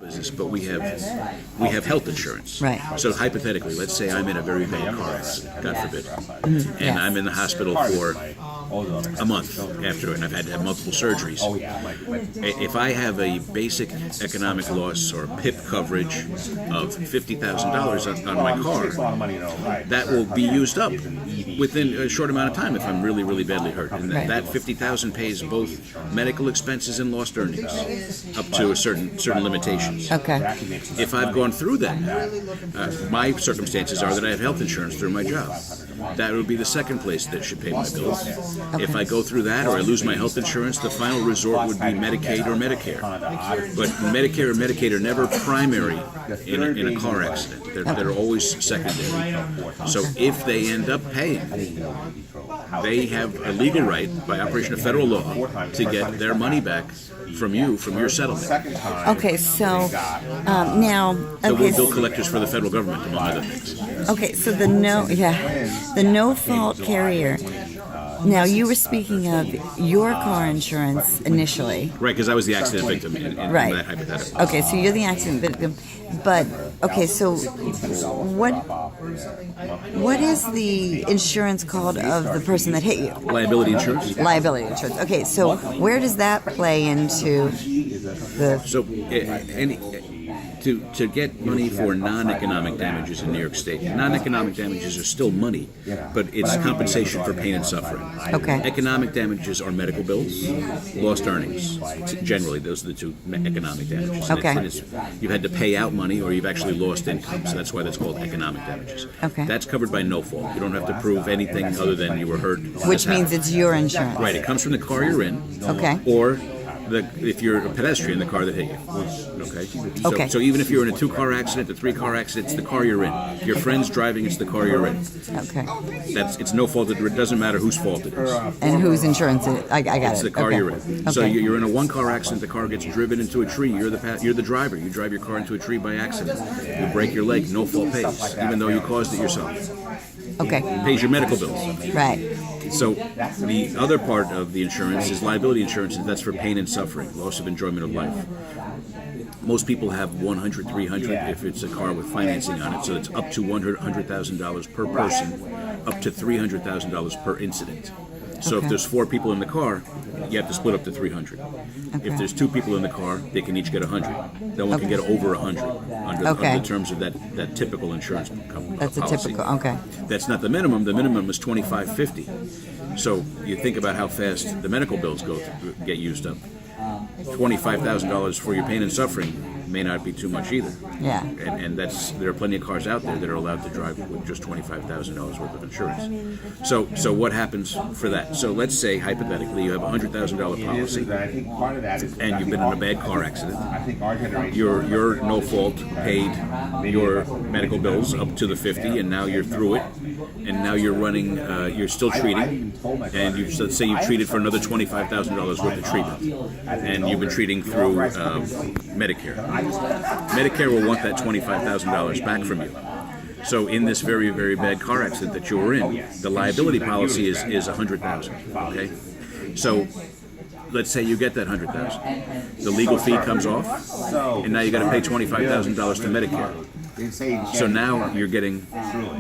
business, but we have health insurance. Right. So hypothetically, let's say I'm in a very bad car accident, God forbid, and Yes. I'm in the hospital for a month after it, and I've had to have multiple surgeries. If I have a basic economic loss or PIP coverage of $50,000 on my car, that will be used up within a short amount of time if I'm really, really badly hurt. And Right. that $50,000 pays both medical expenses and lost earnings up to a certain limitations. Okay. If I've gone through that, my circumstances are that I have health insurance through my job. That would be the second place that should pay my bills. If I go through that or I lose my health insurance, the final resort would be Medicaid or Medicare. But Medicare or Medicaid are never primary in a car accident. They're always secondary. So if they end up paying, they have a legal right, by operation of federal law, to get their money back from you, from your settlement. Okay, so now, So okay, we're bill collectors for the federal government, among other things. okay, so the no-fault carrier. Now, you were speaking of your car insurance initially. Right, because I was the accident victim in Right. that hypothetical. Okay, so you're the accident victim, but okay, so what is the insurance called of the person that hit you? Liability insurance. Liability insurance. Okay, so where does that play into the? So, to get money for non-economic damages in New York State, non-economic damages are still money, but it's compensation for pain and suffering. Okay. Economic damages are medical bills, lost earnings. Generally, those are the two economic damages. And Okay. you've had to pay out money or you've actually lost income, so that's why that's called economic damages. Okay. That's covered by no fault. You don't have to prove anything other than you were hurt. Which means it's your insurance. Right, it comes from the car you're in. Okay. Or if you're a pedestrian, the car that hit you. Okay? Okay. So even if you're in a 2-car accident, a 3-car accident, it's the car you're in. Your friend's driving, it's the car you're in. Okay. It's no fault. It doesn't matter whose fault it is. And whose insurance it? I got It's it. the car Okay. you're in. So Okay. you're in a 1-car accident, the car gets driven into a tree. You're the driver. You drive your car into a tree by accident. You break your leg, no fault pays, even though you caused it yourself. Okay. Pays your medical bills. Right. So the other part of the insurance is liability insurance, and that's for pain and suffering, loss of enjoyment of life. Most people have 100, 300 if it's a car with financing on it, so it's up to $100,000 per person, up to $300,000 per incident. So Okay. if there's 4 people in the car, you have to split up to 300. Okay. If there's 2 people in the car, they can each get 100. No one can get over 100 under Okay. the terms of that typical insurance policy. That's a typical. Okay. That's not the minimum. The minimum is $25.50. So you think about how fast the medical bills get used up. $25,000 for your pain and suffering may not be too much either. Yeah. And there are plenty of cars out there that are allowed to drive with just $25,000 worth of insurance. So what happens for that? So let's say hypothetically you have a $100,000 policy and you've been in a bad car accident. Your no fault paid your medical bills up to the 50, and now you're through it, and now you're running. You're still treating, and let's say you've treated for another $25,000 worth of treatment, and you've been treating through Medicare. Medicare will want that $25,000 back from you. So in this very, very bad car accident that you were in, the liability policy is $100,000. Okay, so let's say you get that $100,000. The legal fee comes off, and now you got to pay $25,000 to Medicare. So now you're getting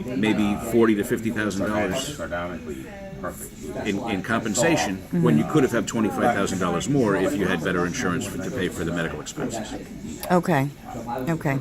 maybe $40,000 to $50,000 in compensation when you could have had $25,000 more if you had better insurance to pay for the medical expenses. Okay. Okay.